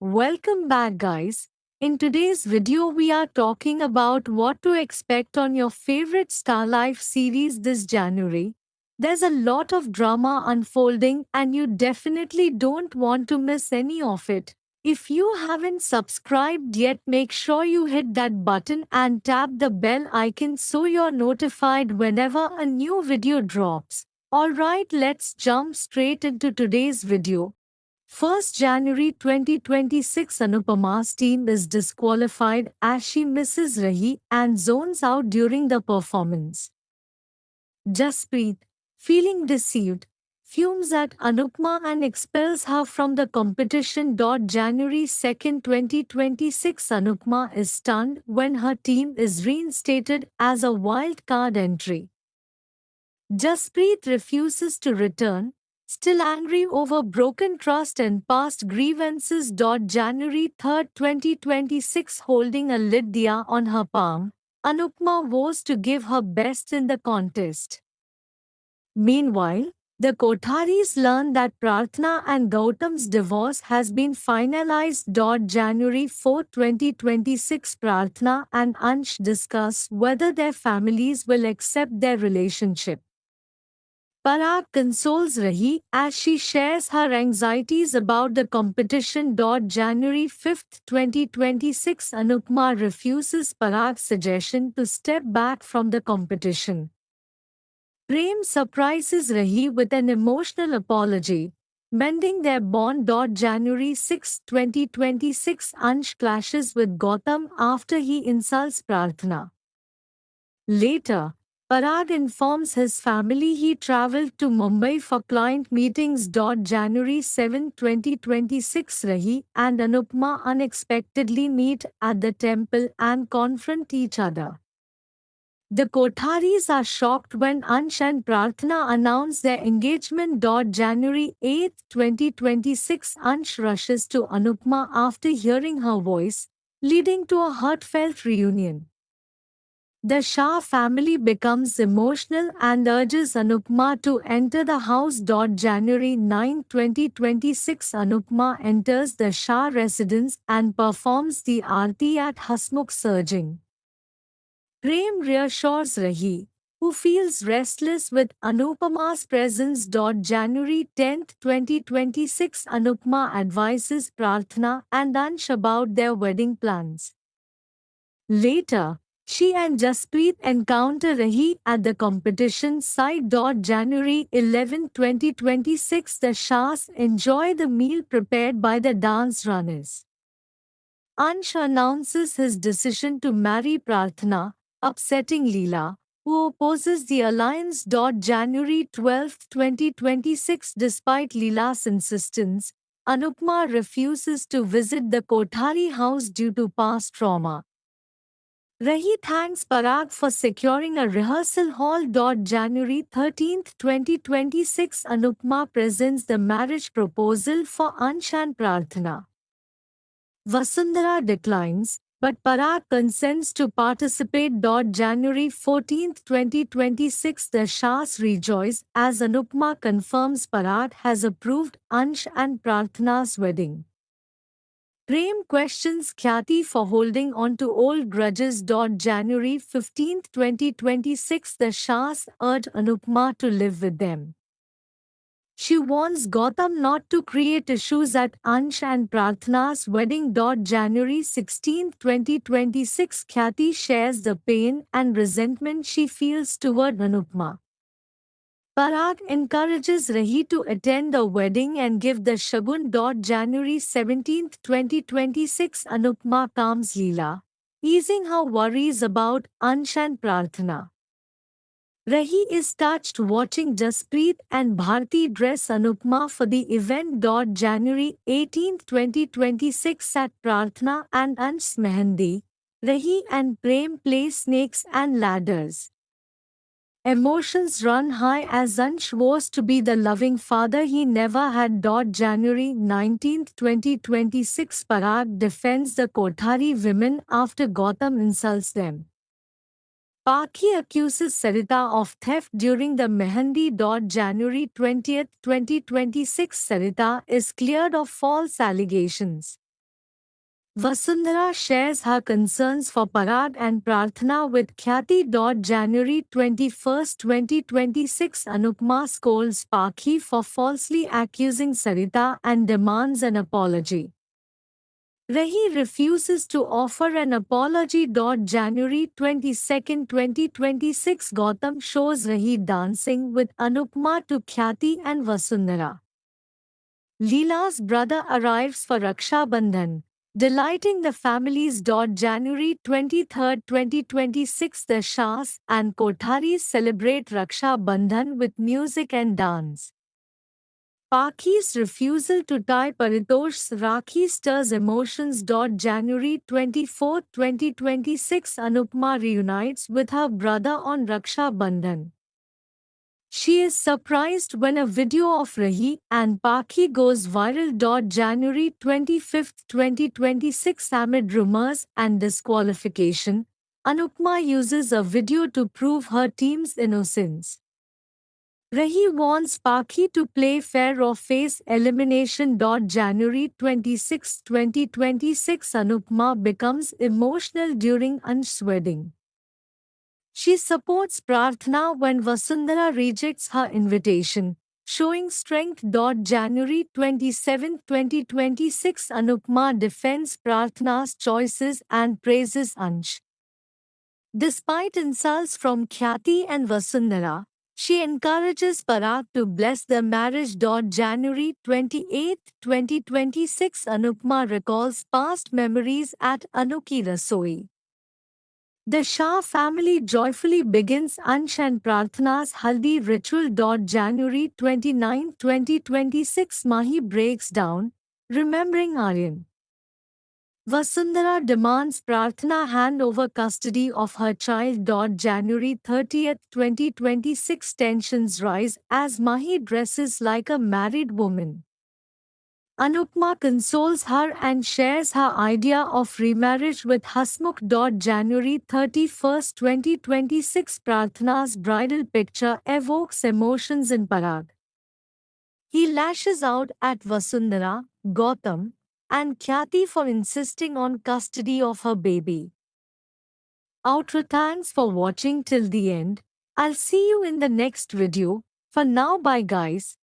Welcome back, guys. In today's video, we are talking about what to expect on your favorite Star Life series this January. There's a lot of drama unfolding, and you definitely don't want to miss any of it. If you haven't subscribed yet, make sure you hit that button and tap the bell icon so you're notified whenever a new video drops. Alright, let's jump straight into today's video. 1st January 2026, Anupama's team is disqualified as she misses Rahi and zones out during the performance. Jaspreet, feeling deceived, fumes at Anupma and expels her from the competition. January 2nd, 2026, Anupma is stunned when her team is reinstated as a wild card entry. Jaspreet refuses to return, still angry over broken trust and past grievances. January 3rd, 2026, holding a lit diya on her palm, Anupma vows to give her best in the contest. Meanwhile, the Kotharis learn that Prarthana and Gautam's divorce has been finalized. January 4th, 2026, Prarthana and Ansh discuss whether their families will accept their relationship. Parag consoles Rahi as she shares her anxieties about the competition. January 5th, 2026, Anupma refuses Parag's suggestion to step back from the competition. Prem surprises Rahi with an emotional apology, mending their bond. January 6th, 2026, Ansh clashes with Gautam after he insults Prarthana. Later, Parag informs his family he traveled to Mumbai for client meetings. January 7th, 2026, Rahi and Anupma unexpectedly meet at the temple and confront each other. The Kotharis are shocked when Ansh and Prarthana announce their engagement. January 8th, 2026, Ansh rushes to Anupma after hearing her voice, leading to a heartfelt reunion. The Shah family becomes emotional and urges Anupma to enter the house. January 9th, 2026, Anupma enters the Shah residence and performs the Aarti at Hasmukh surging. Prem reassures Rahi, who feels restless with Anupama's presence. January 10th, 2026, Anupma advises Prarthana and Ansh about their wedding plans. Later, she and Jaspreet encounter Rahi at the competition site. January 11th, 2026, the Shahs enjoy the meal prepared by the dance runners. Ansh announces his decision to marry Prarthana, upsetting Leela, who opposes the alliance. January 12th, 2026, despite Leela's insistence, Anupma refuses to visit the Kothari house due to past trauma. Rahi thanks Parag for securing a rehearsal hall. January 13th, 2026, Anupma presents the marriage proposal for Ansh and Prarthana. Vasundhara declines, but Parag consents to participate. January 14th, 2026, the Shahs rejoice as Anupma confirms Parag has approved Ansh and Prarthana's wedding. Prem questions Khyati for holding on to old grudges. January 15th, 2026, the Shahs urge Anupma to live with them. She warns Gautam not to create issues at Ansh and Prarthana's wedding. January 16th, 2026, Khyati shares the pain and resentment she feels toward Anupma. Parag encourages Rahi to attend the wedding and give the shagun. January 17th, 2026, Anupma calms Leela, easing her worries about Ansh and Prarthana. Rahi is touched watching Jaspreet and Bharti dress Anupma for the event. January 18th, 2026, at Prarthana and Ansh's Mehendi, Rahi and Prem play snakes and ladders. Emotions run high as Ansh vows to be the loving father he never had. January 19th, 2026, Parag defends the Kothari women after Gautam insults them. Paki accuses Sarita of theft during the Mehendi. January 20th, 2026, Sarita is cleared of false allegations. Vasundhara shares her concerns for Parag and Prarthana with Khyati. January 21, 2026 Anupma scolds Pakhi for falsely accusing Sarita and demands an apology. Rahi refuses to offer an apology. January 22, 2026 Gautam shows Rahi dancing with Anupma to Khyati and Vasundhara. Leela's brother arrives for Raksha Bandhan, delighting the families. January 23, 2026 The Shahs and Kotharis celebrate Raksha Bandhan with music and dance. Paki's refusal to tie Paritosh's Rakhi stirs emotions. January 24, 2026 Anupma reunites with her brother on Raksha Bandhan. She is surprised when a video of Rahi and Paki goes viral. January 25, 2026 Amid rumors and disqualification, Anupma uses a video to prove her team's innocence. Rahi wants Paki to play fair or face elimination. January 26, 2026 Anupma becomes emotional during Ansh's wedding. She supports Prarthana when Vasundhara rejects her invitation, showing strength. January 27, 2026 Anupma defends Prarthana's choices and praises Ansh. Despite insults from Khyati and Vasundhara, she encourages Parag to bless their marriage. January 28, 2026 Anupma recalls past memories at Anukhi Rasoi. The Shah family joyfully begins Ansh and Prarthana's Haldi ritual. January 29, 2026 Mahi breaks down, remembering Aryan. Vasundhara demands Prarthana hand over custody of her child. January 30, 2026 Tensions rise as Mahi dresses like a married woman. Anupma consoles her and shares her idea of remarriage with Hasmukh. January 31, 2026 Prarthana's bridal picture evokes emotions in Parag. He lashes out at Vasundhara, Gautam, and Khyati for insisting on custody of her baby. Outro. Thanks for watching till the end. I'll see you in the next video. For now, bye guys.